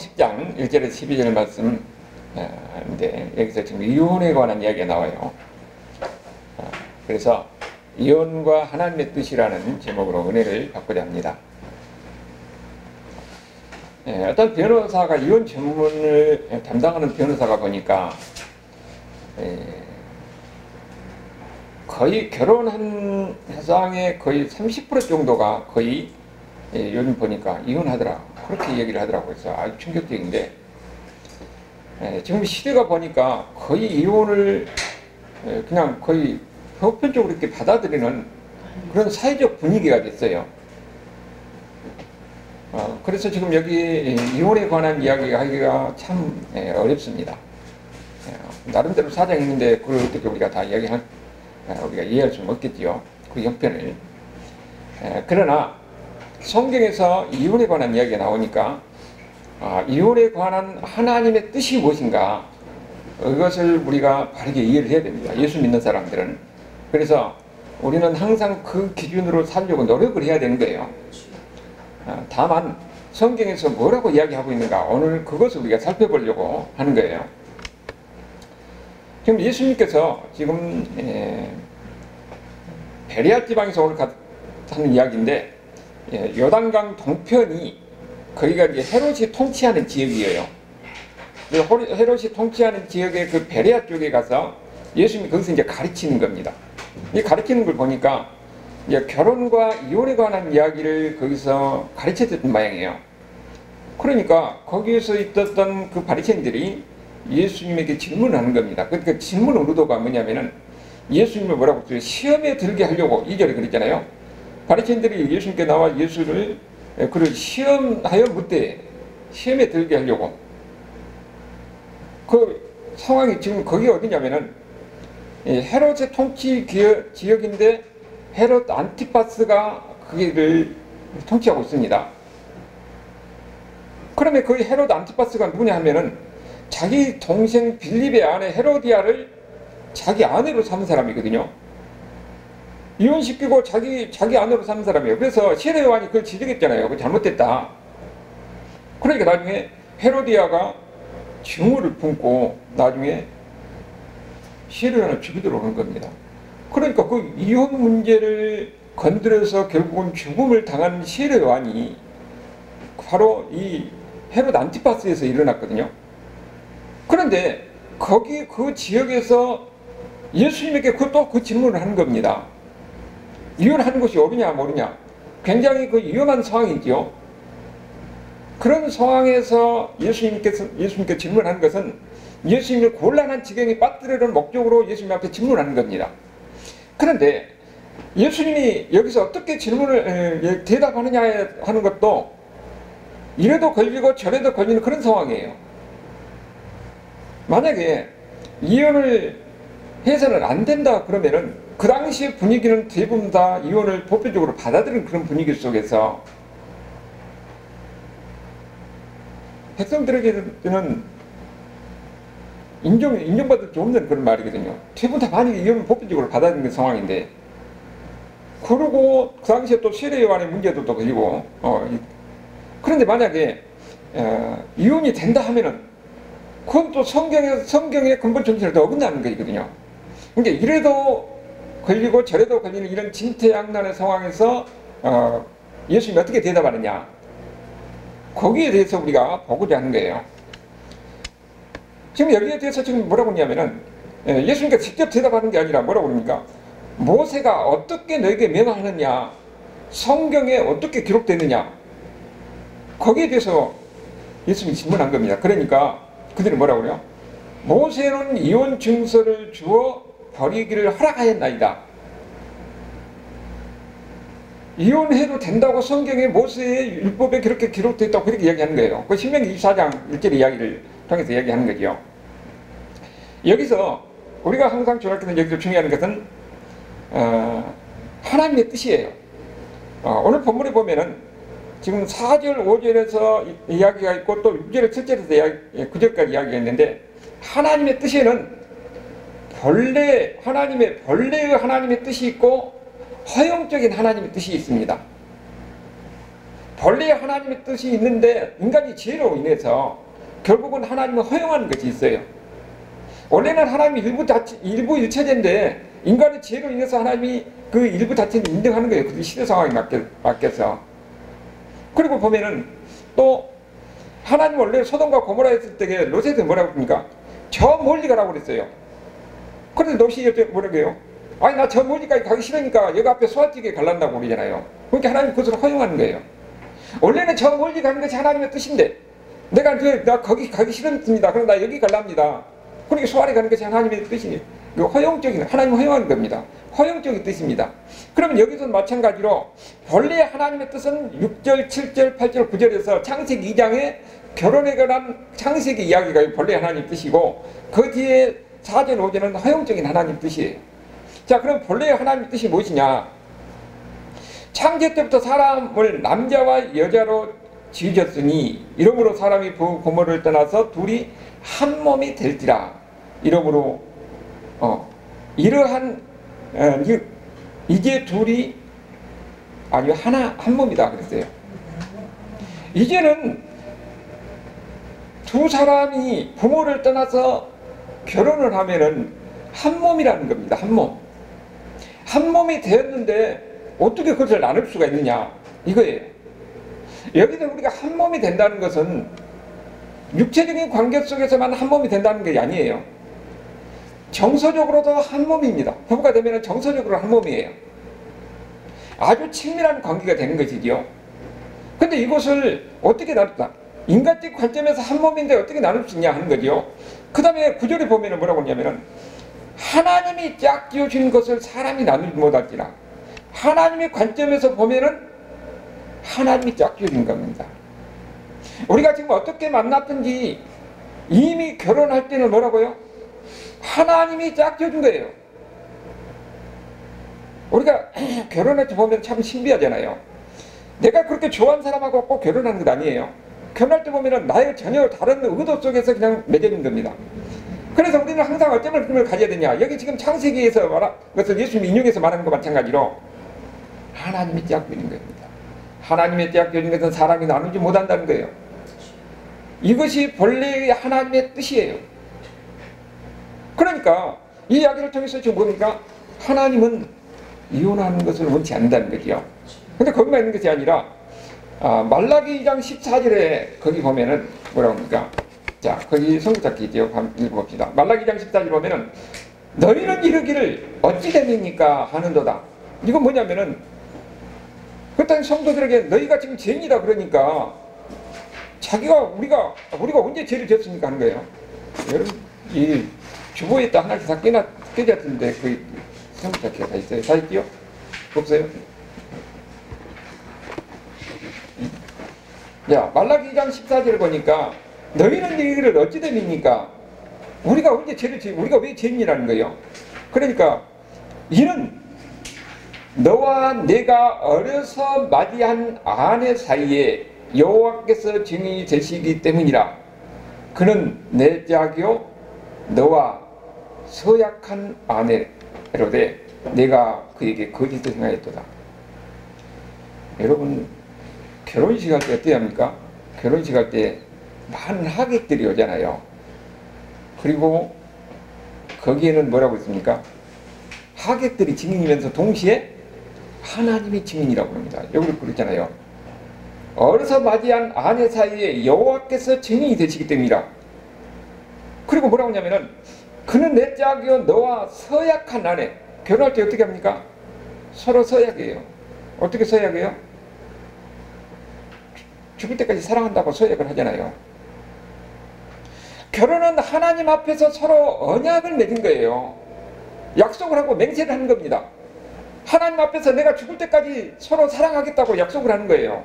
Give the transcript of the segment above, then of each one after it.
10장 1절에서 12절 말씀인데 여기서 지금 이혼에 관한 이야기가 나와요. 그래서 이혼과 하나님의 뜻이라는 제목으로 은혜를 받고자 합니다. 어떤 변호사가 이혼 전문을 담당하는 변호사가 보니까 거의 결혼한 회사의 거의 30% 정도가 거의 요즘 보니까 이혼하더라, 그렇게 얘기를 하더라고요. 그래서 아주 충격적인데, 지금 시대가 보니까 거의 이혼을 그냥 거의 보편적으로 이렇게 받아들이는 그런 사회적 분위기가 됐어요. 그래서 지금 여기 이혼에 관한 이야기 하기가 참 어렵습니다. 나름대로 사정이 있는데 그걸 어떻게 우리가 다 우리가 이해할 수는 없겠지요, 그 형편을. 그러나 성경에서 이혼에 관한 이야기가 나오니까 이혼에 관한 하나님의 뜻이 무엇인가, 이것을 우리가 바르게 이해를 해야 됩니다, 예수 믿는 사람들은. 그래서 우리는 항상 그 기준으로 살려고 노력을 해야 되는 거예요. 다만 성경에서 뭐라고 이야기하고 있는가, 오늘 그것을 우리가 살펴보려고 하는 거예요. 지금 예수님께서 지금 베레아 지방에서 오늘 하는 이야기인데, 요단강 동편이 거기가 이제 헤롯이 통치하는 지역이에요. 헤롯이 통치하는 지역의 그 베레아 쪽에 가서 예수님이 거기서 이제 가르치는 겁니다. 이 가르치는 걸 보니까 이제 결혼과 이혼에 관한 이야기를 거기서 가르쳤던 모양이에요. 그러니까 거기에서 있었던 그 바리새인들이 예수님에게 질문을 하는 겁니다. 그러니까 질문 의도가 뭐냐면은 예수님을 뭐라고 했어요? 시험에 들게 하려고, 2절에 그랬잖아요. 바리새인들이 예수님께 나와 예수를 그를 시험하여 묻되, 시험에 들게 하려고. 그 상황이 지금 거기 어디냐면은 헤롯의 통치 지역인데 헤롯 안티파스가 거기를 통치하고 있습니다. 그러면 그 헤롯 안티파스가 누구냐 하면은 자기 동생 빌립의 아내 헤로디아를 자기 아내로 삼은 사람이거든요. 이혼시키고 자기 아내로 삼은 사람이에요. 그래서 시레 요한이 그걸 지적했잖아요. 그거 잘못됐다. 그러니까 나중에 헤로디아가 증오를 품고 나중에 시레 요한을 죽이도록 한 겁니다. 그러니까 그 이혼 문제를 건드려서 결국은 죽음을 당한 시레 요한이 바로 이 헤롯 안티파스에서 일어났거든요. 그런데 거기 그 지역에서 예수님에게 또 그 질문을 하는 겁니다. 이혼하는 것이 옳으냐 모르냐, 굉장히 그 위험한 상황이죠. 그런 상황에서 예수님께 질문하는 것은 예수님을 곤란한 지경에 빠뜨리는 목적으로 예수님 앞에 질문하는 겁니다. 그런데 예수님이 여기서 어떻게 질문을 대답하느냐 하는 것도 이래도 걸리고 저래도 걸리는 그런 상황이에요. 만약에 이혼을 해서는 안 된다 그러면은 그 당시의 분위기는 대부분 다 이혼을 보편적으로 받아들이는 그런 분위기 속에서 백성들에게는 인정받을 게 없는 그런 말이거든요. 대부분 다 만약에 이혼을 보편적으로 받아들이는 상황인데, 그러고 그 당시에 또 세례 요한의 문제도 또 걸리고, 그런데 만약에 이혼이 된다 하면은 그건 또 성경의 근본 정신을 더 어긋나는 거거든요. 그러니까 이래도 걸리고 저래도 걸리는 이런 진퇴양난의 상황에서 예수님이 어떻게 대답하느냐, 거기에 대해서 우리가 보고자 하는 거예요. 지금 여기에 대해서 지금 뭐라고 하냐면은 예수님께서 직접 대답하는 게 아니라 뭐라고 합니까? 모세가 어떻게 너에게 명하느냐, 성경에 어떻게 기록되느냐, 거기에 대해서 예수님이 질문한 겁니다. 그러니까 그들은 뭐라고 그래요? 모세는 이혼 증서를 주어 버리기를 허락하였나이다. 이혼해도 된다고 성경에 모세의 율법에 그렇게 기록되어 있다고 그렇게 이야기하는 거예요. 그 신명기 24장 1절 이야기를 통해서 이야기하는 거죠. 여기서 우리가 항상 주목하는 여기서 중요한 것은 하나님의 뜻이에요. 오늘 본문에 보면은 지금 4절 5절에서 이야기가 있고 또 6절 7절에서 9절까지 이야기가 있는데, 하나님의 뜻에는 본래의 하나님의 뜻이 있고 허용적인 하나님의 뜻이 있습니다. 본래 하나님의 뜻이 있는데 인간이 죄로 인해서 결국은 하나님을 허용하는 것이 있어요. 원래는 하나님이 일부 일체제인데 인간의 죄로 인해서 하나님이 그 일부 자체를 인정하는 거예요. 그 시대 상황에 맡겨서. 그리고 보면은 또 하나님 원래 소돔과 고모라 했을 때 롯에서 뭐라고 합니까? 저 멀리 가라고 그랬어요. 그런데 롯이 뭐라고 해요? 아니 나 저 멀리까지 가기 싫으니까 여기 앞에 소화지게 갈란다고 그러잖아요. 그러니까 하나님 그것을 허용하는 거예요. 원래는 저 멀리 가는 것이 하나님의 뜻인데 나 거기 가기 싫습니다. 그럼 나 여기 갈랍니다. 그러니까 소환에 가는 것이 하나님의 뜻이에요. 허용적인, 하나님 허용하는 겁니다. 허용적인 뜻입니다. 그러면 여기서 마찬가지로 본래 하나님의 뜻은 6절, 7절, 8절, 9절에서 창세기 2장에 결혼에 관한 창세기 이야기가 본래 하나님 뜻이고 그 뒤에 4절, 5절은 허용적인 하나님 뜻이에요. 자, 그럼 본래 하나님 뜻이 무엇이냐? 창세 때부터 사람을 남자와 여자로 지으셨으니 이러므로 사람이 부 고모를 떠나서 둘이 한 몸이 될지라. 이러므로 이러한 이제 둘이 아니요 한 몸이다 그랬어요. 이제는 두 사람이 부모를 떠나서 결혼을 하면은 한 몸이라는 겁니다. 한 몸. 한 몸이 되었는데 어떻게 그것을 나눌 수가 있느냐 이거예요. 여기서 우리가 한 몸이 된다는 것은 육체적인 관계 속에서만 한 몸이 된다는 게 아니에요. 정서적으로도 한 몸입니다. 부부가 되면 정서적으로 한 몸이에요. 아주 친밀한 관계가 되는 것이죠. 근데 이것을 어떻게 나눌까? 인간적 관점에서 한 몸인데 어떻게 나눌 수 있냐 하는 거죠. 그 다음에 구절에 보면 뭐라고 하냐면은 하나님이 짝지어 주신 것을 사람이 나누지 못할지라. 하나님의 관점에서 보면은 하나님이 짝지어 준 겁니다. 우리가 지금 어떻게 만났든지 이미 결혼할 때는 뭐라고요? 하나님이 짝지어 준 거예요. 우리가 결혼할 때 보면 참 신비하잖아요. 내가 그렇게 좋아하는 사람하고 꼭 결혼하는 것 아니에요. 결혼할 때 보면 나의 전혀 다른 의도 속에서 그냥 맺어진 겁니다. 그래서 우리는 항상 어떤 느낌을 가져야 되냐. 여기 지금 창세기에서 말한 것을 예수님 인용해서 말하는 것 마찬가지로 하나님이 짝지어 준 겁니다. 하나님의 짝지어 준 것은 사람이 나누지 못한다는 거예요. 이것이 본래의 하나님의 뜻이에요. 그러니까 이 이야기를 통해서 지금 뭡니까? 하나님은 이혼하는 것을 원치 않는다는 거죠. 근데 거기만 있는 것이 아니라 말라기 2장 14절에 거기 보면은 뭐라고 합니까? 자, 거기 성구잡기죠. 한번 읽어봅시다. 말라기 2장 14절 보면은 너희는 이르기를 어찌 됨입니까? 하는도다. 이건 뭐냐면은 그렇다는 성도들에게 너희가 지금 죄인이다 그러니까 우리가 언제 죄를 졌습니까? 하는 거예요. 여러분, 이 주보에다 하나씩 다 깨졌는데 그 성구잡기가 다 있어요. 다 있지요? 없어요? 야, 말라기 2장 14절을 보니까 너희는 이르기를 어찌 됨입니까? 우리가 언제 죄를 우리가 왜 죄인이라는 거예요? 그러니까 이는 너와 내가 어려서 맞이한 아내 사이에 여호와께서 증인이 되시기 때문이라. 그는 내 짝이요 너와 서약한 아내로되 내가 그에게 거짓을 행하였도다. 여러분 결혼식 할 때 어떻게 합니까? 결혼식 할 때 많은 하객들이 오잖아요. 그리고 거기에는 뭐라고 있습니까? 하객들이 증인이면서 동시에 하나님이 증인이라고 합니다. 여기를 그랬잖아요. 어려서 맞이한 아내 사이에 여호와께서 증인이 되시기 때문이라. 그리고 뭐라고 하냐면은 그는 내 짝이요 너와 서약한 아내. 결혼할 때 어떻게 합니까? 서로 서약해요. 어떻게 서약해요? 죽을 때까지 사랑한다고 서약을 하잖아요. 결혼은 하나님 앞에서 서로 언약을 맺은 거예요. 약속을 하고 맹세를 하는 겁니다. 하나님 앞에서 내가 죽을 때까지 서로 사랑하겠다고 약속을 하는 거예요.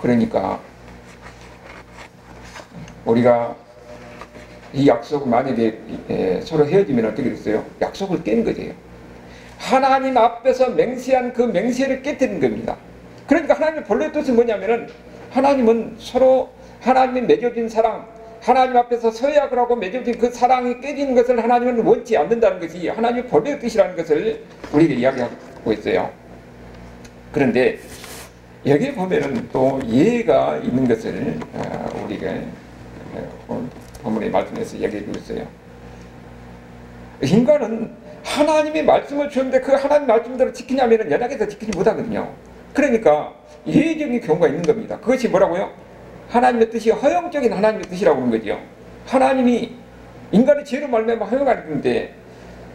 그러니까 우리가 이 약속을 만약에 서로 헤어지면 어떻게 됐어요? 약속을 깬 거예요. 하나님 앞에서 맹세한 그 맹세를 깨뜨린 겁니다. 그러니까 하나님의 본래 뜻은 뭐냐면은 하나님은 서로 하나님이 맺어진 사랑, 하나님 앞에서 서약을 하고 맺어진 그 사랑이 깨지는 것을 하나님은 원치 않는다는 것이 하나님의 본래의 뜻이라는 것을 우리에게 이야기하고 있어요. 그런데 여기에 보면은 또 예가 있는 것을 우리가 오늘 본문의 말씀에서 얘기해 주고 있어요. 인간은 하나님이 말씀을 주는데 그 하나님 말씀대로 지키냐면은 연약해서 지키지 못하거든요. 그러니까 예외적인 경우가 있는 겁니다. 그것이 뭐라고요? 하나님의 뜻이 허용적인 하나님의 뜻이라고 하는 거죠. 하나님이 인간의 죄로 말미암아 허용하는 건데,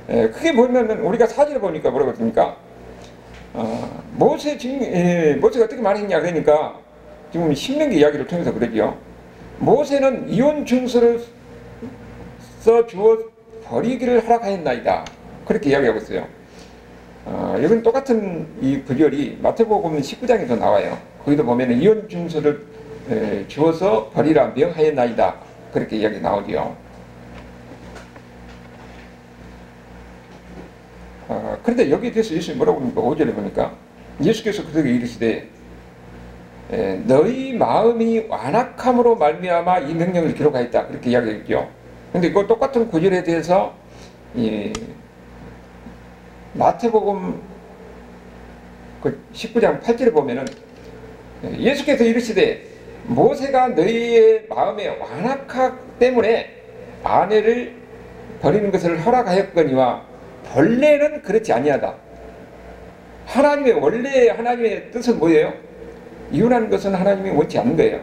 크게 보면은 우리가 사진을 보니까 뭐라고 했습니까? 모세가 어떻게 말했냐 그러니까 지금 신명기 이야기를 통해서 그러죠. 모세는 이혼 증서를 써 주어 버리기를 허락하였나이다. 그렇게 이야기하고 있어요. 여기는 똑같은 이 구절이 마태복음 19장에도 나와요. 거기도 보면 이혼 증서를 주어서 버리라 명하였나이다. 그렇게 이야기 나오죠. 그런데 여기에 대해서 예수님이 뭐라고 합니까? 5절에 보니까 예수께서 그들에게 이르시되 너희 마음이 완악함으로 말미암아 이 명령을 기록하였다. 그렇게 이야기했죠. 그런데 그 똑같은 구절에 대해서 마태복음 19장 8절에 보면은 예수께서 이르시되 모세가 너희의 마음에 완악함 때문에 아내를 버리는 것을 허락하였거니와 본래는 그렇지 아니하다. 하나님의 뜻은 뭐예요? 이혼하는 것은 하나님이 원치 않는 거예요.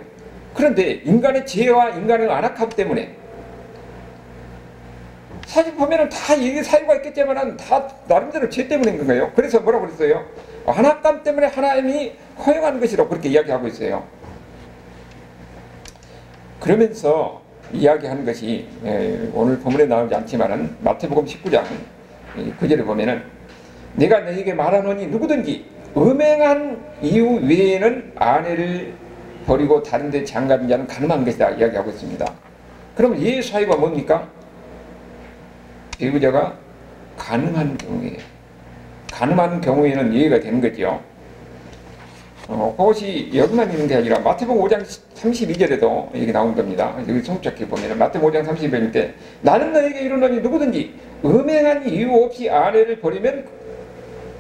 그런데 인간의 죄와 인간의 완악함 때문에, 사실 보면은 다 이게 사유가 있겠지만 다 나름대로 죄 때문인 거예요. 그래서 뭐라고 그랬어요? 완악함 때문에 하나님이 허용하는 것이라고 그렇게 이야기하고 있어요. 그러면서 이야기하는 것이 오늘 본문에 나오지 않지만은 마태복음 19장 9절에 보면은 내가 너희에게 말하노니 누구든지 음행한 이유 외에는 아내를 버리고 다른 데 장가든 자는 가늠한 것이다 이야기하고 있습니다. 그러면 예의 사유가 뭡니까? 배우자가 가늠한 경우에, 가늠한 경우에는 예외가 되는 거죠. 그것이 여기만 있는 게 아니라 마태복음 5장 32절에도 이게 나온 겁니다. 여기 성적해 보면 마태복음 5장 32절 때 나는 너에게 이르노니 누구든지 음행한 이유 없이 아내를 버리면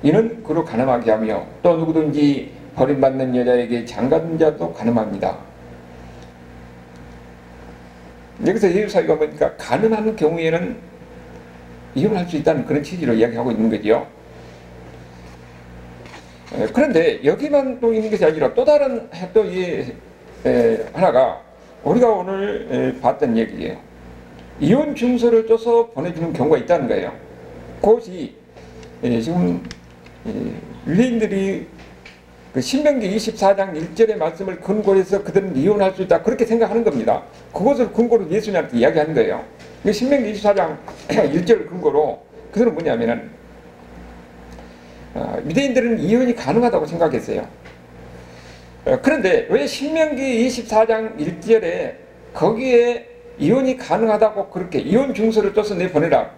이는 그로 가늠하게 하며 또 누구든지 버림받는 여자에게 장가든 자도 가늠합니다. 여기서 예외 사유가 뭐니까 가늠한 경우에는 이혼할 수 있다는 그런 취지로 이야기하고 있는 거죠. 그런데 여기만 또 있는 것이 아니라 또 다른 또 하나가 우리가 오늘 봤던 얘기예요. 이혼 증서를 써서 보내주는 경우가 있다는 거예요. 그것이 지금 유대인들이 그 신명기 24장 1절의 말씀을 근거로 해서 그들은 이혼할 수 있다 그렇게 생각하는 겁니다. 그것을 근거로 예수님한테 이야기하는 거예요. 신명기 24장 1절을 근거로 그들은 뭐냐면은 유대인들은 이혼이 가능하다고 생각했어요. 그런데 왜 신명기 24장 1절에 거기에 이혼이 가능하다고 그렇게 이혼 증서를 써서 내보내라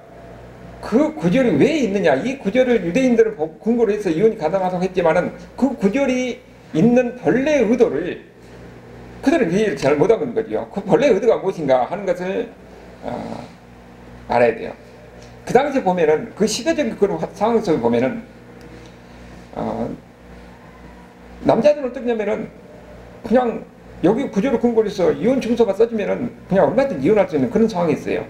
그 구절이 왜 있느냐, 이 구절을 유대인들은 근거로 해서 이혼이 가능하다고 했지만은 그 구절이 있는 본래의 의도를 그들은 이해를 잘 못하는 거죠. 그 본래의 의도가 무엇인가 하는 것을 알아야 돼요. 그 당시에 보면은 그 시대적인 그런 상황 속에 보면은 남자들은 어떠냐면은 그냥 여기 구조를 근거로 해서 이혼 증서가 써지면은 그냥 얼마든지 이혼할 수 있는 그런 상황이 있어요.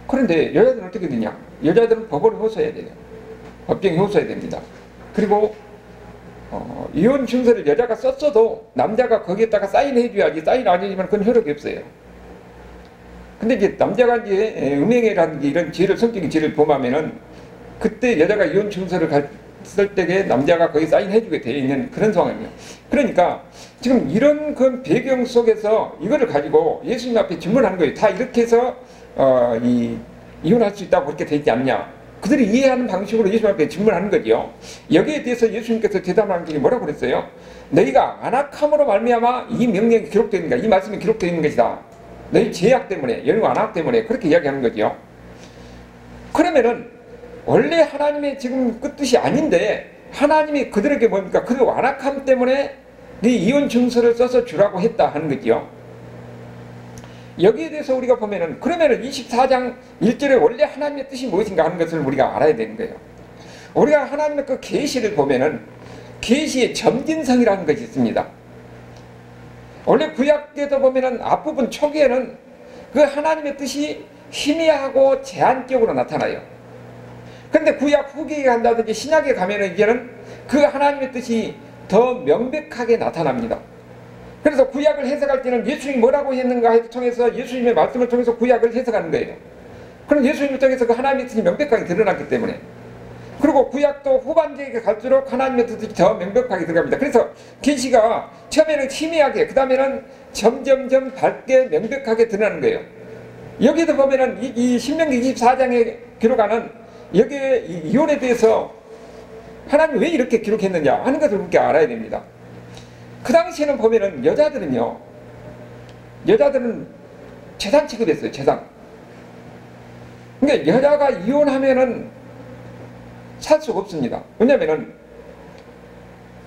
그런데 여자들은 어떻게 되냐? 여자들은 법을 호소해야 돼요. 법정에 호소해야 됩니다. 그리고 이혼 증서를 여자가 썼어도 남자가 거기에다가 사인해 줘야지, 사인 안 해주면 그건 효력이 없어요. 근데 이제 남자가 이제 음행이라든지 이런 죄를, 성적인 죄를 범하면은 그때 여자가 이혼 증서를 쓸 때에 남자가 거기 사인해주게 되어 있는 그런 상황이에요. 그러니까 지금 이런 그 배경 속에서 이거를 가지고 예수님 앞에 질문하는 거예요. 다 이렇게 해서 이혼할 수 있다고 그렇게 되어 있지 않냐. 그들이 이해하는 방식으로 예수님 앞에 질문하는 거죠. 여기에 대해서 예수님께서 대답하는 게 뭐라고 그랬어요? 너희가 안악함으로 말미암아 이 명령이 기록되어 있는가, 이 말씀이 기록되어 있는 것이다. 너희 죄악 때문에, 여러분 안악 때문에 그렇게 이야기하는 거죠. 그러면은 원래 하나님의 지금 뜻이 아닌데 하나님이 그들에게 뭡니까? 그 완악함 때문에 네 이혼 증서를 써서 주라고 했다 하는 거죠. 여기에 대해서 우리가 보면은 그러면은 24장 1절에 원래 하나님의 뜻이 무엇인가 하는 것을 우리가 알아야 되는 거예요. 우리가 하나님의 그 계시를 보면은 계시의 점진성이라는 것이 있습니다. 원래 구약에도 보면은 앞부분 초기에는 그 하나님의 뜻이 희미하고 제한적으로 나타나요. 그런데 구약 후기에 간다든지 신약에 가면은 이제는 그 하나님의 뜻이 더 명백하게 나타납니다. 그래서 구약을 해석할 때는 예수님이 뭐라고 했는가를 통해서 예수님의 말씀을 통해서 구약을 해석하는 거예요. 그럼 예수님을 통해서 그 하나님의 뜻이 명백하게 드러났기 때문에. 그리고 구약도 후반기에 갈수록 하나님의 뜻이 더 명백하게 들어갑니다. 그래서 계시가 처음에는 희미하게, 그 다음에는 점점점 밝게 명백하게 드러나는 거예요. 여기도 보면은 이 신명기 24장에 기록하는 여기에 이혼에 대해서 하나님이 왜 이렇게 기록했느냐 하는 것을 우리가 알아야 됩니다. 그 당시에는 보면은 여자들은 재산 취급했어요. 재산. 그러니까 여자가 이혼하면은 살 수가 없습니다. 왜냐면은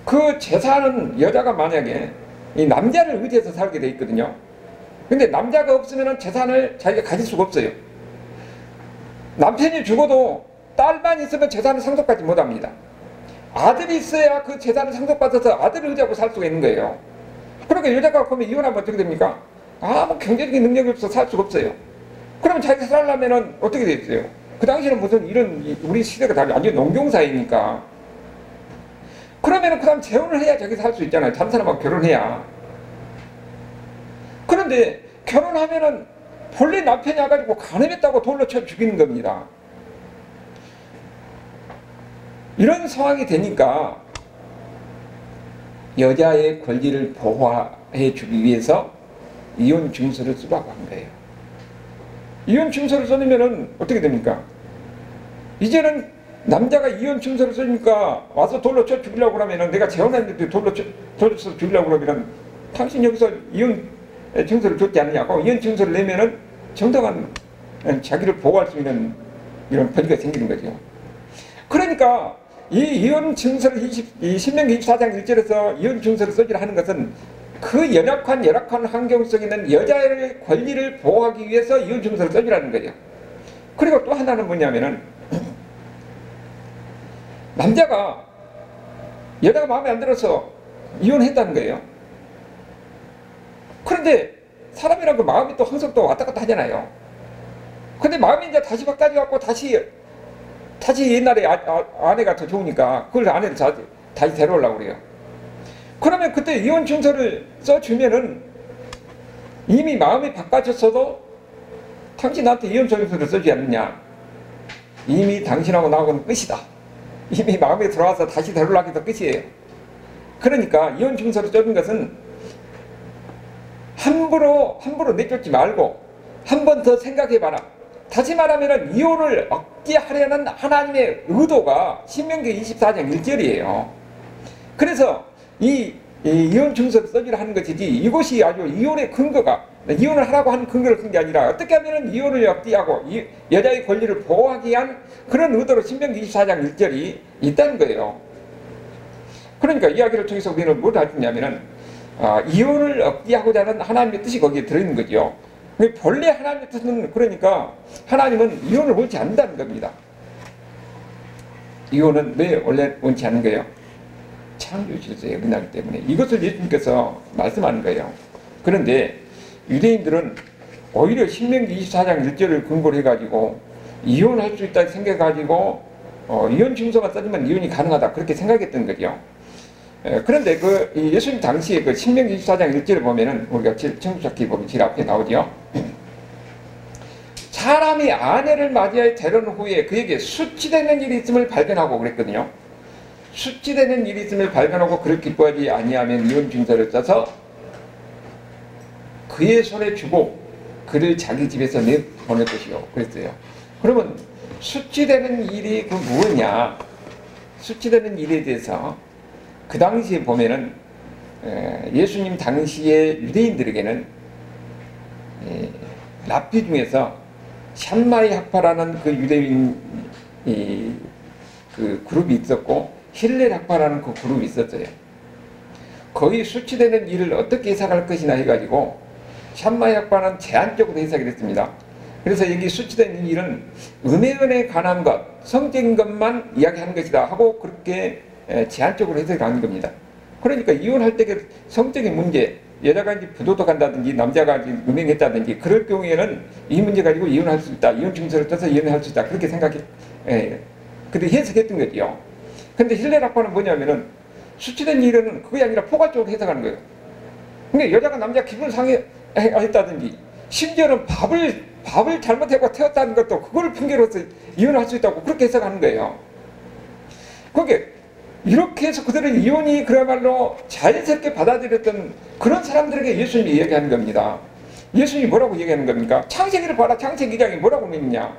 그 재산은 여자가 만약에 이 남자를 의지해서 살게 돼 있거든요. 근데 남자가 없으면은 재산을 자기가 가질 수가 없어요. 남편이 죽어도 딸만 있으면 재산을 상속받지 못합니다. 아들이 있어야 그 재산을 상속받아서 아들을 의지하고 살 수가 있는 거예요. 그러니까 여자가 그러면 이혼하면 어떻게 됩니까? 뭐 경제적인 능력이 없어서 살 수가 없어요. 그러면 자기가 살려면은 어떻게 되겠어요? 그 당시에는 무슨 이런, 우리 시대가 다 완전 농경사회니까. 그러면은 그 다음 재혼을 해야 자기 살 수 있잖아요. 다른 사람하고 결혼해야. 그런데 결혼하면은 본래 남편이 와가지고 간음했다고 돌로 쳐 죽이는 겁니다. 이런 상황이 되니까 여자의 권리를 보호해 주기 위해서 이혼 증서를 쓰라고 한 거예요. 이혼 증서를 써놓으면 어떻게 됩니까? 이제는 남자가 이혼 증서를 쓰니까 와서 돌로 쳐 죽이려고 그러면은, 내가 재혼했는데 돌로 쳐 죽이려고 그러면은 당신 여기서 이혼 증서를 줬지 않느냐고, 이혼 증서를 내면은 정당한 자기를 보호할 수 있는 이런 권리가 생기는 거죠. 그러니까 이 이혼 증서를 신명기 24장 1절에서 이혼 증서를 써주라 하는 것은 그 열악한 환경 속에 있는 여자의 권리를 보호하기 위해서 이혼 증서를 써주라는 거죠. 그리고 또 하나는 뭐냐면은, 남자가 여자가 마음에 안 들어서 이혼했다는 거예요. 그런데 사람이란 그 마음이 또 항상 또 왔다 갔다 하잖아요. 근데 마음이 이제 다시 바꿔져갖고 다시 옛날에 아내가 더 좋으니까 그걸 아내를 다시 데려오려고 그래요. 그러면 그때 이혼 증서를 써주면은 이미 마음이 바꿔졌어도 당신 나한테 이혼 증서를 써주지 않느냐. 이미 당신하고 나하고는 끝이다. 이미 마음에 들어와서 다시 데려오려고 해서 끝이에요. 그러니까 이혼 증서를 써준 것은 함부로 내쫓지 말고 한 번 더 생각해봐라. 다시 말하면 이혼을 억제하려는 하나님의 의도가 신명기 24장 1절이에요. 그래서 이 이혼 증서를 써주라 하는 것이지, 이것이 아주 이혼의 근거가, 이혼을 하라고 하는 근거를 쓴 게 아니라 어떻게 하면 이혼을 억제하고 여자의 권리를 보호하기 위한 그런 의도로 신명기 24장 1절이 있다는 거예요. 그러니까 이야기를 통해서 우리는 뭘 할 수 있냐면은 이혼을 억제하고자 하는 하나님의 뜻이 거기에 들어있는 거죠. 본래 하나님의 뜻은, 그러니까 하나님은 이혼을 원치 않는다는 겁니다. 이혼은 왜 원래 원치 않는 거예요? 창조 질서에 어긋나기 때문에. 이것을 예수님께서 말씀하는 거예요. 그런데 유대인들은 오히려 신명기 24장 1절을 근거로 해가지고 이혼할 수 있다 생각해가지고 이혼 증서만 써주면 이혼이 가능하다, 그렇게 생각했던 거죠. 그런데 그 예수님 당시에 그 신명기 24장 1절을 보면은, 우리가 청주잡기 보면 제일 앞에 나오죠. 사람이 아내를 맞이하여 데려온 후에 그에게 수치되는 일이 있음을 발견하고 그랬거든요. 수치되는 일이 있음을 발견하고 그를 기뻐하지 아니하면 이혼 증서를 써서 그의 손에 주고 그를 자기 집에서 내보낼 것이요, 그랬어요. 그러면 수치되는 일이 그 무엇이냐? 수치되는 일에 대해서 그 당시에 보면은 예수님 당시의 유대인들에게는 랍비 중에서 샴마이 학파라는 그 유대인 그 그룹이 있었고, 힐렐 학파라는 그 그룹이 있었어요. 거의 수치되는 일을 어떻게 해석할 것이나 해가지고 샴마이 학파는 제한적으로 해석이 됐습니다. 그래서 여기 수치되는 일은 은혜에 관한 것, 성적인 것만 이야기하는 것이다 하고 그렇게 제한적으로 해석하는 겁니다. 그러니까 이혼할 때 그 성적인 문제, 여자가 이제 부도덕한다든지 남자가 이제 음행했다든지 그럴 경우에는 이 문제 가지고 이혼할 수 있다. 이혼 증서를 떠서 이혼할 수 있다. 그렇게 생각해, 그렇게 해석했던 거죠. 근데 힐레락파는 뭐냐면은 수치된 일은 그게 아니라 포괄적으로 해석하는 거예요. 근데 여자가 남자 기분 상해했다든지 심지어는 밥을 잘못해서 태웠다는 것도 그걸 핑계로서 이혼할 수 있다고 그렇게 해석하는 거예요. 그게 이렇게 해서 그들은 이혼이 그야말로 자연스럽게 받아들였던 그런 사람들에게 예수님이 이야기하는 겁니다. 예수님이 뭐라고 얘기하는 겁니까? 창세기를 봐라. 창세기 2장이 뭐라고 믿느냐?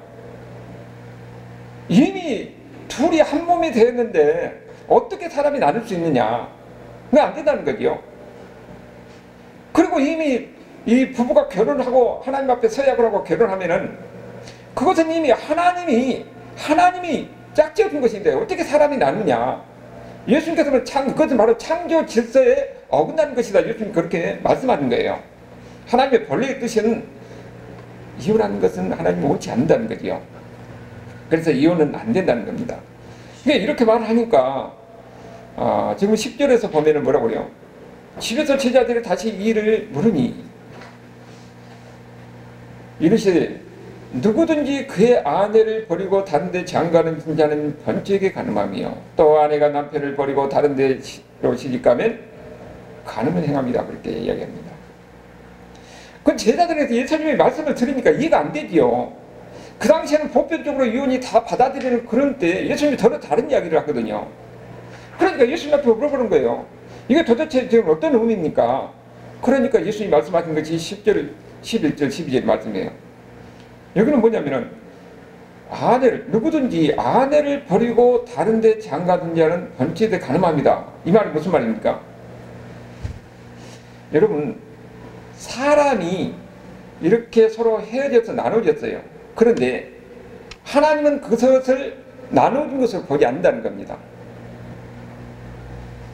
이미 둘이 한 몸이 되었는데 어떻게 사람이 나눌 수 있느냐? 그게 안 된다는 거죠. 그리고 이미 이 부부가 결혼하고 하나님 앞에 서약을 하고 결혼하면은 그것은 이미 하나님이 짝지어준 것인데 어떻게 사람이 나누냐? 예수님께서는 그것은 바로 창조 질서에 어긋나는 것이다. 예수님 그렇게 말씀하는 거예요. 하나님의 본래의 뜻은 이혼하는 것은 하나님이 옳지 않는다는 거지요. 그래서 이혼은 안 된다는 겁니다. 그러니까 이렇게 말을 하니까 지금 10절에서 보면은 뭐라고 그래요? 집에서 제자들이 다시 이를 물으니 이르시되 누구든지 그의 아내를 버리고 다른 데 장가는 자는 번제에게 간음하며 또 아내가 남편을 버리고 다른 데로 시집가면 간음을 행합니다. 그렇게 이야기합니다. 그건 제자들에게 예수님의 말씀을 들으니까 이해가 안 되지요. 그 당시에는 보편적으로 이혼이 다 받아들이는 그런 때 예수님이 더러 다른 이야기를 하거든요. 그러니까 예수님 앞에 물어보는 거예요. 이게 도대체 지금 어떤 의미입니까? 그러니까 예수님이 말씀하신 것이 10절, 11절, 12절 말씀이에요. 여기는 뭐냐면은 누구든지 아내를 버리고 다른 데 장가든 자는 번제에 간음합니다. 이 말이 무슨 말입니까? 여러분, 사람이 이렇게 서로 헤어져서 나눠졌어요. 그런데 하나님은 그것을 나눠준 것을 보지 않는다는 겁니다.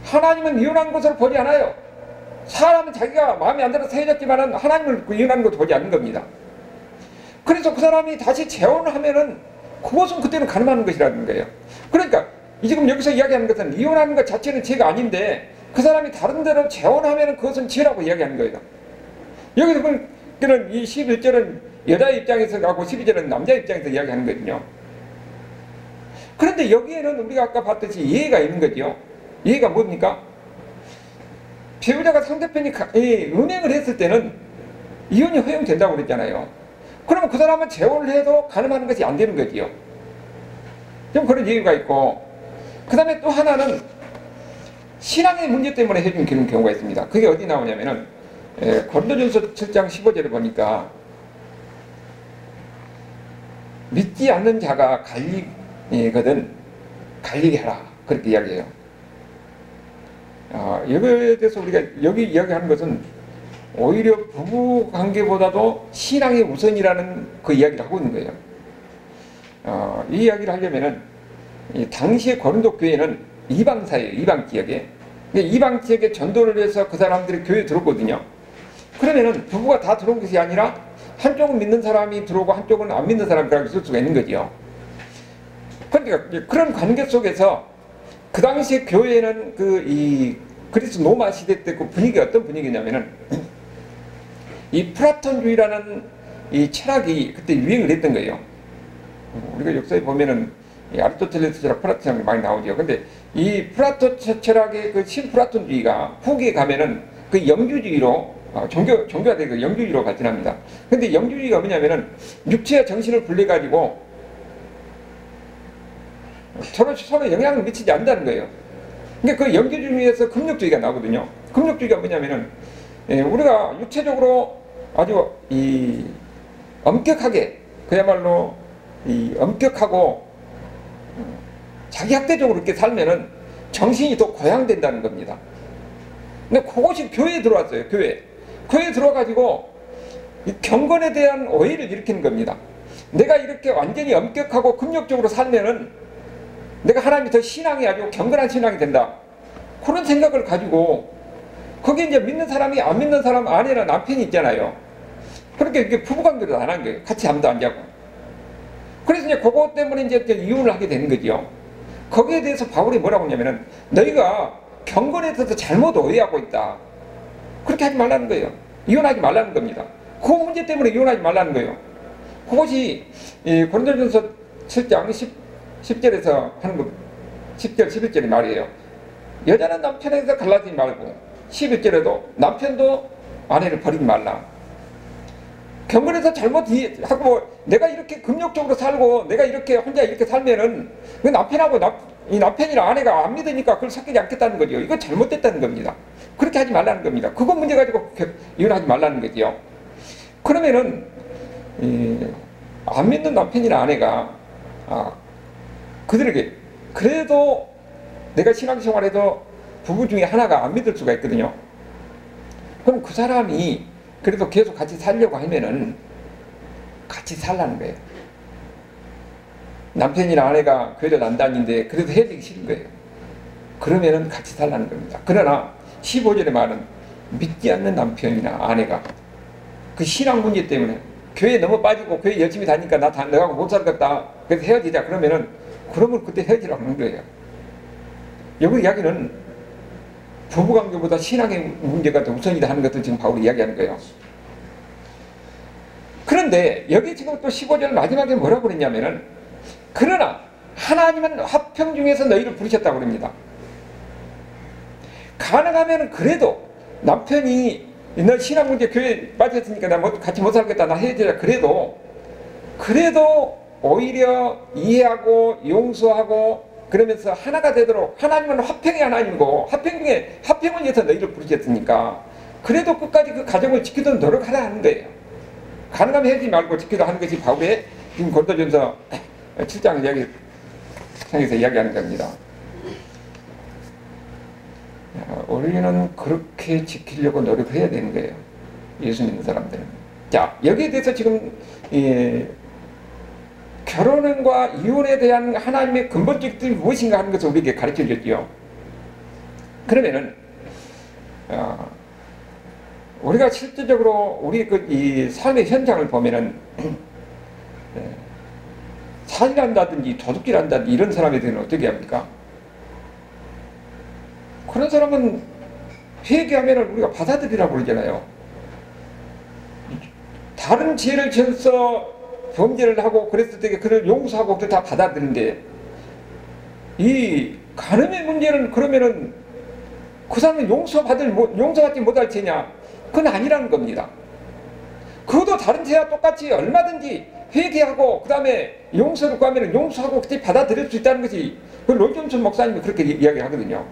하나님은 이혼한 것을 보지 않아요. 사람은 자기가 마음에 안 들어서 헤어졌지만 하나님을 이혼한 것도 보지 않는 겁니다. 그래서 그 사람이 다시 재혼하면은 그것은 그때는 간음하는 것이라는 거예요. 그러니까 지금 여기서 이야기하는 것은 이혼하는 것 자체는 죄가 아닌데 그 사람이 다른 데로 재혼하면은 그것은 죄라고 이야기하는 거예요. 여기서 보면 이 11절은 여자의 입장에서 가고 12절은 남자의 입장에서 이야기하는 거거든요. 그런데 여기에는 우리가 아까 봤듯이 예의가 있는 거죠. 예의가 뭡니까? 배우자가 상대편이 음행을 했을 때는 이혼이 허용된다고 그랬잖아요. 그러면 그 사람은 재혼을 해도 간음하는 것이 안 되는 거지요. 좀 그런 이유가 있고, 그 다음에 또 하나는 신앙의 문제 때문에 해준 경우가 있습니다. 그게 어디 나오냐면은 고린도전서 7장 15절을 보니까 믿지 않는 자가 갈리거든 갈리게 하라 그렇게 이야기해요. 여기에 대해서 우리가 여기 이야기하는 것은 오히려 부부 관계보다도 신앙이 우선이라는 그 이야기를 하고 있는 거예요. 이 이야기를 하려면은 당시의 고린도 교회는 이방사예요. 이방 지역에. 이방 지역에 전도를 해서 그 사람들이 교회에 들어오거든요. 그러면은 부부가 다 들어온 것이 아니라 한쪽은 믿는 사람이 들어오고 한쪽은 안 믿는 사람이 들어올 수가 있는 거죠. 그러니까 그런 관계 속에서 그 당시에 교회는 그리스 로마 시대 때 그 분위기가 어떤 분위기냐면은 이 플라톤주의라는 이 철학이 그때 유행을 했던 거예요. 우리가 역사에 보면은 아리스토텔레스 철학, 플라톤 철학이 많이 나오죠. 근데 이 플라톤 철학의 그 신플라톤주의가 후기에 가면은 그 영주주의로 종교가 되고 영주주의로 발전합니다. 근데 영주주의가 뭐냐면은 육체와 정신을 분리해가지고 서로 영향을 미치지 않는다는 거예요. 그러니까 그 영주주의에서 금욕주의가 나오거든요. 금욕주의가 뭐냐면은 우리가 육체적으로 아주 엄격하게 그야말로 엄격하고 자기학대적으로 이렇게 살면은 정신이 더 고양된다는 겁니다. 근데 그것이 교회에 들어왔어요. 교회에 들어와가지고 경건에 대한 오해를 일으키는 겁니다. 내가 이렇게 완전히 엄격하고 금욕적으로 살면은 내가 하나님이 더 신앙이 아주 경건한 신앙이 된다. 그런 생각을 가지고 거기에 이제 믿는 사람이 안 믿는 사람 아내나 남편이 있잖아요. 그렇게 이렇게 부부관계를 안 한 거예요. 같이 잠도 안 자고. 그래서 이제 그것 때문에 이제 이혼을 하게 되는 거죠. 거기에 대해서 바울이 뭐라고 하냐면은 너희가 경건에 대해서 잘못 오해하고 있다. 그렇게 하지 말라는 거예요. 이혼하지 말라는 겁니다. 그 문제 때문에 이혼하지 말라는 거예요. 그것이 고린도전서 7장 10절에서 하는 거, 10절 11절의 말이에요. 여자는 남편에서 갈라지지 말고 11절에도 남편도 아내를 버리지 말라. 경건에서 잘못하고 내가 이렇게 금욕적으로 살고 내가 이렇게 혼자 이렇게 살면은 그 남편하고 이 남편이나 아내가 안 믿으니까 그걸 섞이지 않겠다는 거죠. 이거 잘못됐다는 겁니다. 그렇게 하지 말라는 겁니다. 그거 문제 가지고 이혼하지 말라는 거죠. 그러면은 안 믿는 남편이나 아내가 그들에게 그래도 내가 신앙생활에도 부부 중에 하나가 안 믿을 수가 있거든요. 그럼 그 사람이 그래도 계속 같이 살려고 하면은 같이 살라는 거예요. 남편이나 아내가 교회를 안 다니는데 그래도 헤어지기 싫은 거예요. 그러면은 같이 살라는 겁니다. 그러나 15절의 말은 믿지 않는 남편이나 아내가 그 신앙 문제 때문에 교회에 너무 빠지고 교회 열심히 다니니까 너하고 못 살겠다. 그래서 헤어지자. 그러면은 그때 헤어지라고 하는 거예요. 여기 이야기는 부부관계보다 신앙의 문제가 더 우선이다 하는 것을 지금 바울이 이야기하는 거예요. 그런데 여기 지금 또 15절 마지막에 뭐라고 그랬냐면은 그러나 하나님은 화평 중에서 너희를 부르셨다고 그럽니다. 가능하면 그래도 남편이 너 신앙 문제 교회에 빠졌으니까 나 같이 못 살겠다. 나 헤어지자. 그래도 오히려 이해하고 용서하고 그러면서 하나가 되도록 하나님은 화평의 하나님이고 화평을 위해서 너희를 부르셨으니까 그래도 끝까지 그 가정을 지키도록 노력하라 하는 거예요. 가능하면 헤어지지 말고 지키도록 하는 것이 바울의 지금 고린도전서 7장 상에서 이야기하는 겁니다. 우리는 그렇게 지키려고 노력해야 되는 거예요. 예수 믿는 사람들은. 자, 여기에 대해서 지금 결혼과 이혼에 대한 하나님의 근본적 뜻이 무엇인가 하는 것을 우리에게 가르쳐 줬지요. 그러면은 우리가 실질적으로 우리 이 삶의 현장을 보면은 살인한다든지 도둑질한다든지 이런 사람에 대해서는 어떻게 합니까? 그런 사람은 회개하면 우리가 받아들이라고 그러잖아요. 다른 죄를 지어서 범죄를 하고 그랬을 때 그를 용서하고 그걸 다 받아들이는데 이 간음의 문제는 그러면은 그 사람은 용서받지 못할 죄냐? 그건 아니라는 겁니다. 그것도 다른 죄와 똑같이 얼마든지 회개하고 그 다음에 용서를 구하면 용서하고 그때 받아들일 수 있다는 것이 그 롤존슨 목사님이 그렇게 이야기하거든요.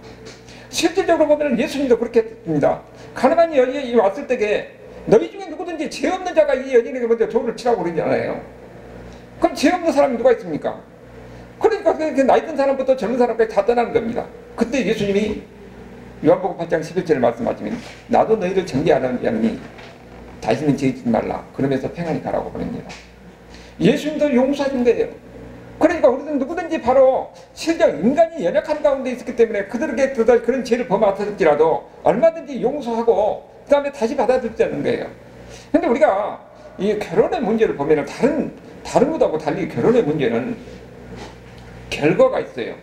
실질적으로 보면 예수님도 그렇게 했습니다. 가난한 여인이 왔을 때에 너희 중에 누구든지 죄 없는 자가 이 여인에게 먼저 저울을 치라고 그러잖아요. 그럼 죄 없는 사람이 누가 있습니까? 그러니까 그 나이 든 사람부터 젊은 사람까지 다 떠나는 겁니다. 그때 예수님이 요한복음 8장 11절을 말씀하시면 나도 너희를 정죄하느니 다시는 죄짓지 말라. 그러면서 평안히 가라고 그럽니다. 예수님도 용서하신 거예요. 그러니까 우리는 누구든지 바로 실제 인간이 연약한 가운데 있었기 때문에 그들에게 그런 죄를 범하였을지라도 얼마든지 용서하고 그 다음에 다시 받아들이자는 거예요. 근데 우리가 이 결혼의 문제를 보면 다른 것하고 달리 결혼의 문제는 결과가 있어요.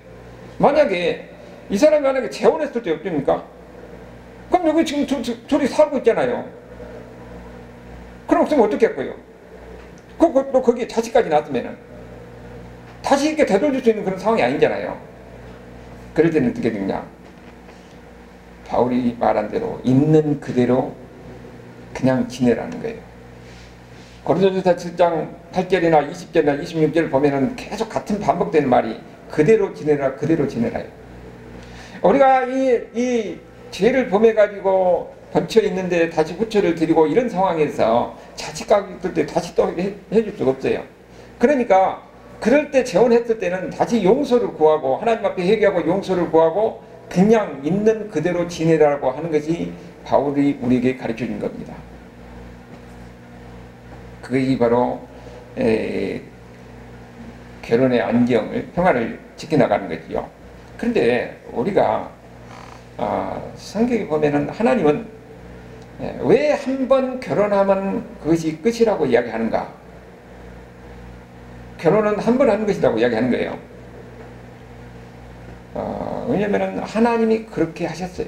만약에 이 사람이 만약에 재혼했을 때 어떻습니까? 그럼 여기 지금 둘이 살고 있잖아요. 그럼 없으면 어떻게 할거예요? 거기에 자식까지 낳았으면은 다시 이렇게 되돌릴 수 있는 그런 상황이 아니잖아요. 그럴 때는 어떻게 되냐? 바울이 말한 대로 있는 그대로 그냥 지내라는 거예요. 고린도전서 7장 8절이나 20절이나 26절을 보면은 계속 같은 반복되는 말이 그대로 지내라, 그대로 지내라요. 우리가 이 죄를 범해가지고 번쳐 있는데 다시 후처를 드리고 이런 상황에서 자식까지 있을 때 다시 또 해줄 수가 없어요. 그러니까 그럴 때 재혼했을 때는 다시 용서를 구하고 하나님 앞에 회개하고 용서를 구하고 그냥 있는 그대로 지내라고 하는 것이 바울이 우리에게 가르쳐 준 겁니다. 그것이 바로 결혼의 안정을, 평화를 지켜나가는 거지요. 그런데 우리가 성경에 보면은 하나님은 왜 한 번 결혼하면 그것이 끝이라고 이야기하는가? 결혼은 한 번 하는 것이라고 이야기하는 거예요. 왜냐면은 하나님이 그렇게 하셨어요.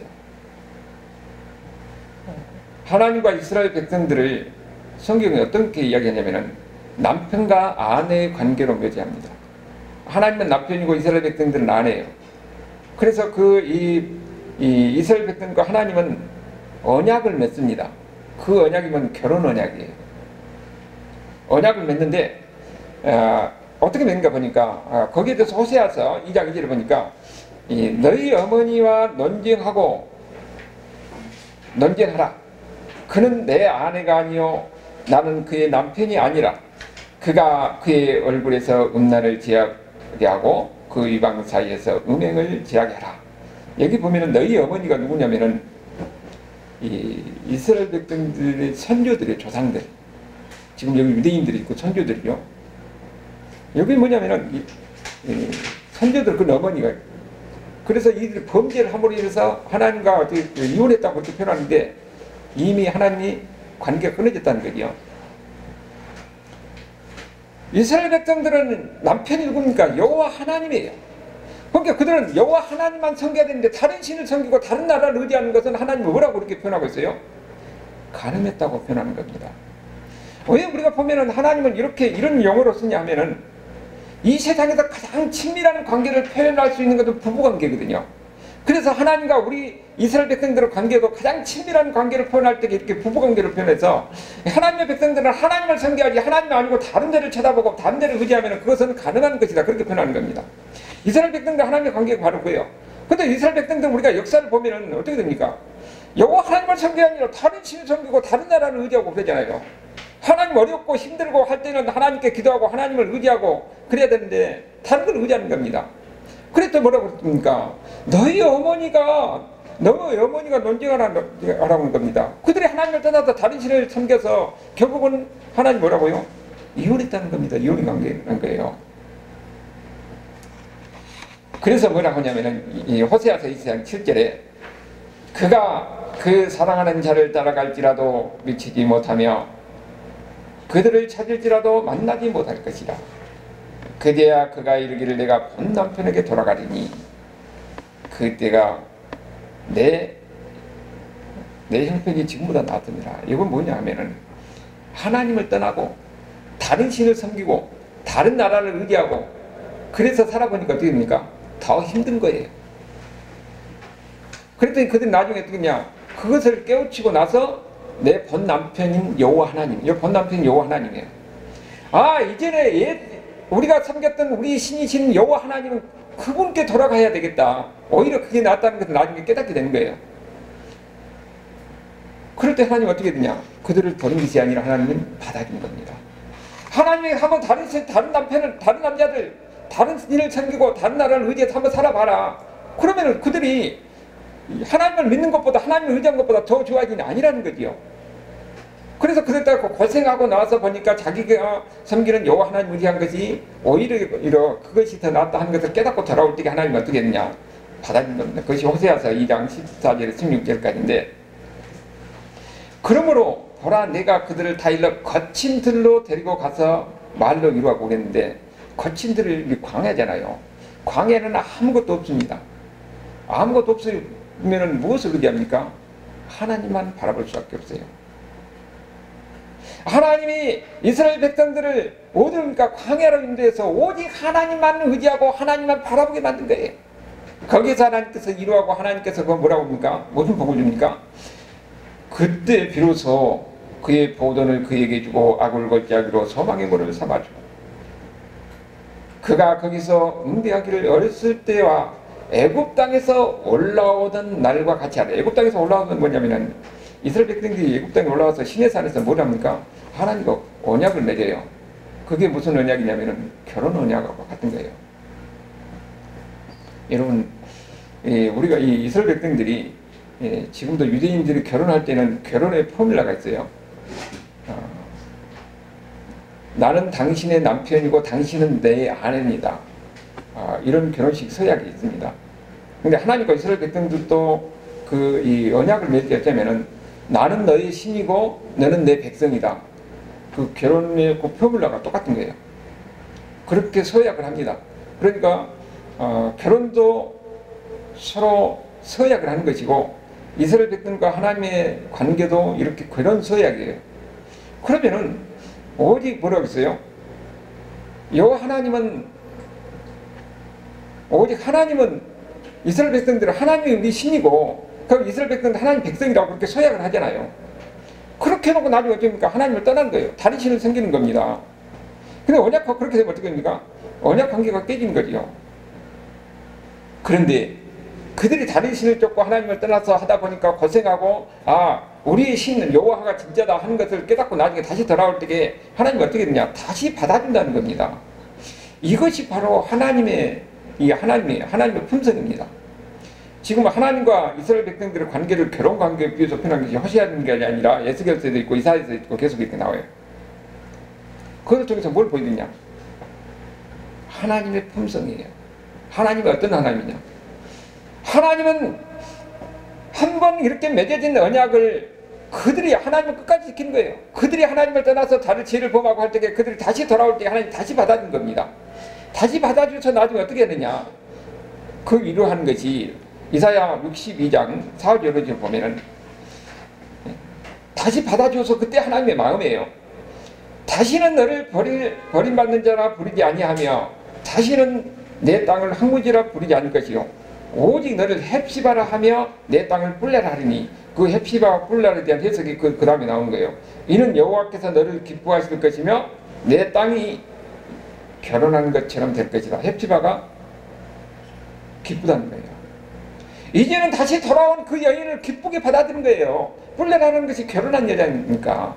하나님과 이스라엘 백성들을 성경이 어떻게 이야기하냐면은 남편과 아내의 관계로 묘사합니다. 하나님은 남편이고 이스라엘 백성들은 아내예요. 그래서 이스라엘 백성과 하나님은 언약을 맺습니다. 그 언약이면 결혼 언약이에요. 언약을 맺는데 어떻게 맺는가 보니까 거기에 대해서 호세아서 2장 2절을 보니까 너희 어머니와 논쟁하라. 그는 내 아내가 아니요 나는 그의 남편이 아니라 그가 그의 얼굴에서 음란을 지하게 하고 그 이방 사이에서 음행을 지하게 하라. 여기 보면은 너희 어머니가 누구냐면은 이스라엘 백성들의 선조들의 조상들, 지금 여기 유대인들이 있고 선조들이요. 여기 뭐냐면은 선조들 그 어머니가, 그래서 이들이 범죄를 함으로 인해서 하나님과 어떻게 이혼했다고 그렇게 표현하는데 이미 하나님이 관계가 끊어졌다는 거죠. 이스라엘 백성들은 남편이 누굽니까? 여호와 하나님이에요. 그러니까 그들은 여호와 하나님만 섬겨야 되는데 다른 신을 섬기고 다른 나라를 의지하는 것은 하나님을 뭐라고 그렇게 표현하고 있어요? 가늠했다고 표현하는 겁니다. 왜 우리가 보면은 하나님은 이런 용어로 쓰냐 하면은 이 세상에서 가장 친밀한 관계를 표현할 수 있는 것은 부부관계거든요. 그래서 하나님과 우리 이스라엘 백성들의 관계도 가장 친밀한 관계를 표현할 때 이렇게 부부관계를 표현해서 하나님의 백성들은 하나님을 섬겨야지 하나님이 아니고 다른 데를 쳐다보고 다른 데를 의지하면 그것은 가능한 것이다. 그렇게 표현하는 겁니다. 이스라엘 백성들 하나님의 관계가 바로 그예요. 근데 이스라엘 백성들 우리가 역사를 보면은 어떻게 됩니까? 여호와 하나님을 섬겨야 아니라 다른 신을 섬기고 다른 나라를 의지하고 그러잖아요. 하나님 어렵고 힘들고 할 때는 하나님께 기도하고 하나님을 의지하고 그래야 되는데 다른 걸 의지하는 겁니다. 그랬더니 뭐라고 그랬습니까? 너희 어머니가 논쟁하라고 하는 겁니다. 그들이 하나님을 떠나서 다른 신을 섬겨서 결국은 하나님 뭐라고요? 이혼했다는 겁니다. 이혼의 관계라는 거예요. 그래서 뭐라고 하냐면은 이 호세아서 2장 7절에 그가 그 사랑하는 자를 따라갈지라도 미치지 못하며 그들을 찾을지라도 만나지 못할 것이라. 그제야 그가 이르기를 내가 본 남편에게 돌아가리니 그때가 내 형편이 지금보다 나아집니다. 이건 뭐냐 하면은 하나님을 떠나고 다른 신을 섬기고 다른 나라를 의지하고 그래서 살아보니까 어떻게 됩니까? 더 힘든 거예요. 그랬더니 그들이 나중에 어떻게 했냐? 그것을 깨우치고 나서 내 본 남편인 여호와 하나님, 이 본 남편인 여호와 하나님이에요. 이전에 우리가 섬겼던 우리 신이신 여호와 하나님은 그분께 돌아가야 되겠다. 오히려 그게 낫다는 것을 나중에 깨닫게 되는 거예요. 그럴 때 하나님 어떻게 되냐? 그들을 버린 것이 아니라 하나님은 받아준 겁니다. 하나님이 한번 다른 남편을, 다른 남자들, 다른 신을 섬기고 다른 나라를 의지해서 한번 살아봐라. 그러면 그들이 하나님을 믿는 것보다 하나님을 의지한 것보다 더 좋아지는 아니라는 거지요. 그래서 그랬다가 고생하고 나와서 보니까 자기가 섬기는 여호와 하나님 의지한 것이 오히려 그것이 더 낫다 하는 것을 깨닫고 돌아올 때 하나님은 어떻게 했냐? 받아준 겁니다. 그것이 호세아서 2장 14절에서 16절까지인데 그러므로 보라 내가 그들을 다 일러 거친 들로 데리고 가서 말로 이루라고 그랬는데 거친 들이 광야잖아요. 광야에는 아무것도 없습니다. 아무것도 없으면 무엇을 의지합니까? 하나님만 바라볼 수밖에 없어요. 하나님이 이스라엘 백성들을 어디입니까? 광야로 인도해서 오직 하나님만 의지하고 하나님만 바라보게 만든 거예요. 거기서 하나님께서 이루하고 하나님께서 그거 뭐라고 합니까? 무슨 복을 줍니까? 그때 비로소 그의 보돈을 그에게 주고 악을 걸자기로 소망의 물을 삼아주고 그가 거기서 응대하기를 어렸을 때와 애굽 땅에서 올라오던 날과 같이 하라. 애굽 땅에서 올라오던 뭐냐면은 이스라엘 백성들이 애굽 땅에 올라와서 시내산에서 뭘 합니까? 하나님과 언약을 맺어요. 그게 무슨 언약이냐면은 결혼 언약하고 같은 거예요. 여러분, 우리가 이 이스라엘 백성들이 지금도 유대인들이 결혼할 때는 결혼의 포뮬라가 있어요. 나는 당신의 남편이고 당신은 내 아내입니다. 이런 결혼식 서약이 있습니다. 근데 하나님과 이스라엘 백성들도 이 언약을 맺었자면은 나는 너의 신이고 너는 내 백성이다. 그 결혼의 그 포뮬라가 똑같은 거예요. 그렇게 서약을 합니다. 그러니까 결혼도 서로 서약을 하는 것이고 이스라엘 백성과 하나님의 관계도 이렇게 그런 서약이에요. 그러면은 오직 뭐라고 했어요? 여호와 하나님은 오직 하나님은 이스라엘 백성들은 하나님이 우리 신이고 그럼 이스라엘 백성은 하나님 백성이라고 그렇게 서약을 하잖아요. 그렇게 해놓고 나중에 어떻습니까? 하나님을 떠난 거예요. 다른 신을 섬기는 겁니다. 근데 언약과 그렇게 되면 어떻게 됩니까? 언약 관계가 깨지는 거죠. 그런데 그들이 다른 신을 쫓고 하나님을 떠나서 하다 보니까 고생하고 우리의 신은 여호와가 진짜다 하는 것을 깨닫고 나중에 다시 돌아올 때에 하나님이 어떻게 되냐? 다시 받아준다는 겁니다. 이것이 바로 하나님의 품성입니다. 지금 하나님과 이스라엘 백성들의 관계를 결혼 관계에 비해서 표현한 것이 호세아는 게 아니라 에스겔서에도 있고 이사야서에도 있고 계속 이렇게 나와요. 그것 중에서 뭘 보여주냐? 하나님의 품성이에요. 하나님이 어떤 하나님이냐? 하나님은 한 번 이렇게 맺어진 언약을 그들이 하나님을 끝까지 지키는 거예요. 그들이 하나님을 떠나서 다른 죄를 범하고 할 때 그들이 다시 돌아올 때 하나님 다시 받아준 겁니다. 다시 받아줘서 나중에 어떻게 되느냐? 그 위로하는 것이 이사야 62장 4절을 보면은 다시 받아줘서 그때 하나님의 마음이에요. 다시는 너를 버림받는 자라 부르지 아니하며 다시는 내 땅을 황무지라 부르지 않을 것이요 오직 너를 헵시바라 하며 내 땅을 뿔레라 하리니 그 헵시바와 뿔레라에 대한 해석이 그 다음에 나오는 거예요. 이는 여호와께서 너를 기뻐하실 것이며 내 땅이 결혼한 것처럼 될 것이다. 헵시바가 기쁘다는 거예요. 이제는 다시 돌아온 그 여인을 기쁘게 받아들인 거예요. 뿔레라는 것이 결혼한 여자니까.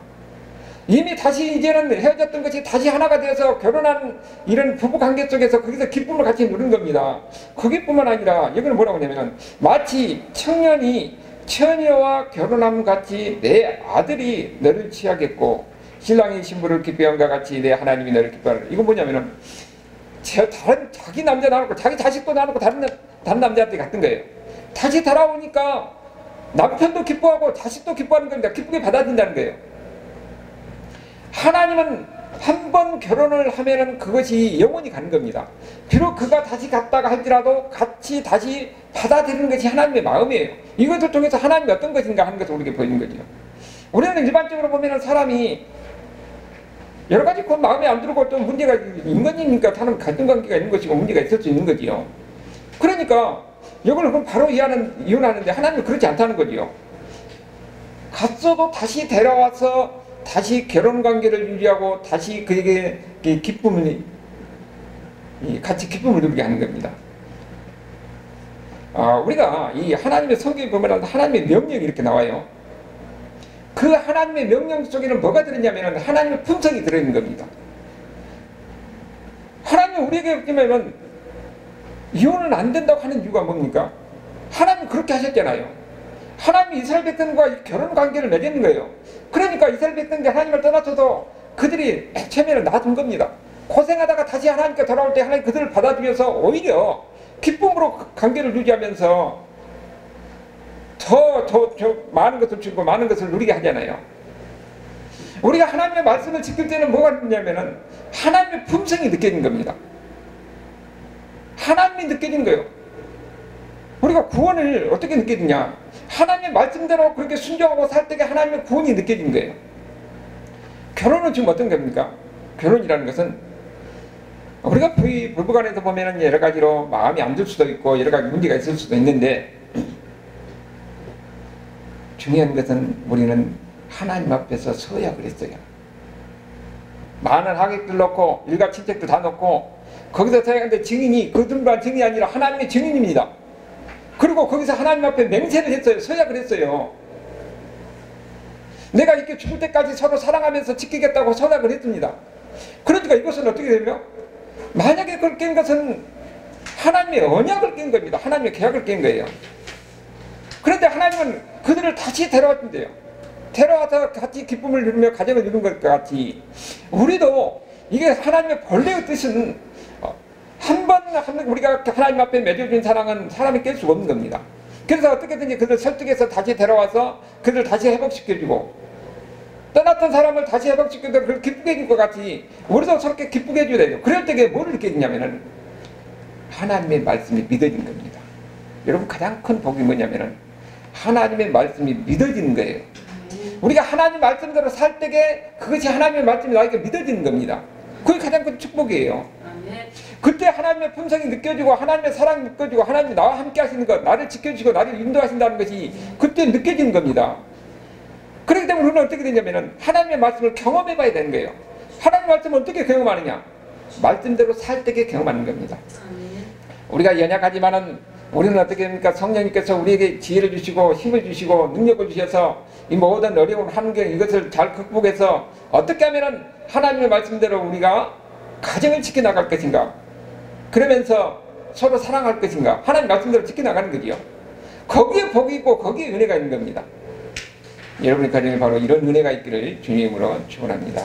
이미 다시 이제는 헤어졌던 것이 다시 하나가 되어서 결혼한 이런 부부관계 속에서 거기서 기쁨을 같이 누린 겁니다. 거기뿐만 아니라 여기는 뭐라고 하냐면 마치 청년이 처녀와 결혼함 같이 내 아들이 너를 취하겠고 신랑이 신부를 기뻐함과 같이 내 하나님이 너를 기뻐하라. 이건 뭐냐면은 다른 자기 남자 나놓고 자기 자식도 나놓고 다른 남자한테 같은 거예요. 다시 돌아오니까 남편도 기뻐하고 자식도 기뻐하는 겁니다. 기쁘게 받아들인다는 거예요. 하나님은 한 번 결혼을 하면은 그것이 영원히 가는 겁니다. 비록 그가 다시 갔다가 할지라도 같이 다시 받아들이는 것이 하나님의 마음이에요. 이것을 통해서 하나님이 어떤 것인가 하는 것을 우리에게 보이는 거죠. 우리는 일반적으로 보면은 사람이 여러 가지 그 마음에 안 들고 또 문제가 인간이니까 다른 갈등 관계가 있는 것이고 문제가 있을 수 있는 거지요. 그러니까 이걸 그럼 바로 이혼하는데 하나님은 그렇지 않다는 거지요. 갔어도 다시 데려와서 다시 결혼 관계를 유지하고 다시 그에게 같이 기쁨을 누리게 하는 겁니다. 우리가 이 하나님의 성경에 보면 하나님의 명령이 이렇게 나와요. 그 하나님의 명령 속에는 뭐가 들었냐면 하나님의 품성이 들어있는 겁니다. 하나님이 우리에게 보면 이혼은 안 된다고 하는 이유가 뭡니까? 하나님이 그렇게 하셨잖아요. 하나님이 이스라엘 백성과 결혼 관계를 맺는 거예요. 그러니까 이스라엘 백성이 하나님을 떠나서도 그들이 처음에는 놔둔 겁니다. 고생하다가 다시 하나님께 돌아올 때 하나님 그들을 받아주면서 오히려 기쁨으로 관계를 유지하면서 더 많은 것을 주고 많은 것을 누리게 하잖아요. 우리가 하나님의 말씀을 지킬 때는 뭐가 있냐면은 하나님의 품성이 느껴진 겁니다. 하나님이 느껴진 거예요. 우리가 구원을 어떻게 느껴지냐? 하나님의 말씀대로 그렇게 순종하고 살 때에 하나님의 구원이 느껴진 거예요. 결혼은 지금 어떤 겁니까? 결혼이라는 것은 우리가 부부간에서 보면은 여러 가지로 마음이 안 들 수도 있고 여러 가지 문제가 있을 수도 있는데 중요한 것은 우리는 하나님 앞에서 서약을 했어요. 많은 하객들 놓고 일가 친척들 다 놓고 거기서 서약하는데 증인이 그들만 증인이 아니라 하나님의 증인입니다. 그리고 거기서 하나님 앞에 맹세를 했어요. 서약을 했어요. 내가 이렇게 죽을 때까지 서로 사랑하면서 지키겠다고 서약을 했습니다. 그러니까 이것은 어떻게 되며 만약에 그걸 깬 것은 하나님의 언약을 깬 겁니다. 하나님의 계약을 깬 거예요. 그런데 하나님은 그들을 다시 데려왔는데요. 데려와서 같이 기쁨을 누리며 가정을 이룬 것과 같이 우리도 이게 하나님의 본래의 뜻은 한 번 우리가 하나님 앞에 맺어준 사랑은 사람이 깰 수가 없는 겁니다. 그래서 어떻게든지 그들 설득해서 다시 데려와서 그들 다시 회복시켜주고 떠났던 사람을 다시 회복시켜서 그걸 기쁘게 해줄 것 같이 우리도 저렇게 기쁘게 해줘야 돼요. 그럴 때에 뭐를 느끼냐면은 하나님의 말씀이 믿어진 겁니다. 여러분 가장 큰 복이 뭐냐면은 하나님의 말씀이 믿어지는 거예요. 우리가 하나님 말씀대로 살 때에 그것이 하나님의 말씀이 나에게 믿어지는 겁니다. 그게 가장 큰 축복이에요. 그때 하나님의 품성이 느껴지고 하나님의 사랑이 느껴지고 하나님이 나와 함께 하시는 것, 나를 지켜주시고 나를 인도하신다는 것이 그때 느껴지는 겁니다. 그렇기 때문에 우리는 어떻게 되냐면은 하나님의 말씀을 경험해 봐야 되는 거예요. 하나님의 말씀을 어떻게 경험하느냐? 말씀대로 살 때에 경험하는 겁니다. 우리가 연약하지만은 우리는 어떻게 됩니까? 성령님께서 우리에게 지혜를 주시고 힘을 주시고 능력을 주셔서 이 모든 어려운 환경 이것을 잘 극복해서 어떻게 하면은 하나님의 말씀대로 우리가 가정을 지켜나갈 것인가? 그러면서 서로 사랑할 것인가? 하나님 말씀대로 지켜나가는 거지요. 거기에 복이 있고 거기에 은혜가 있는 겁니다. 여러분의 가정에 바로 이런 은혜가 있기를 주님으로 축원합니다.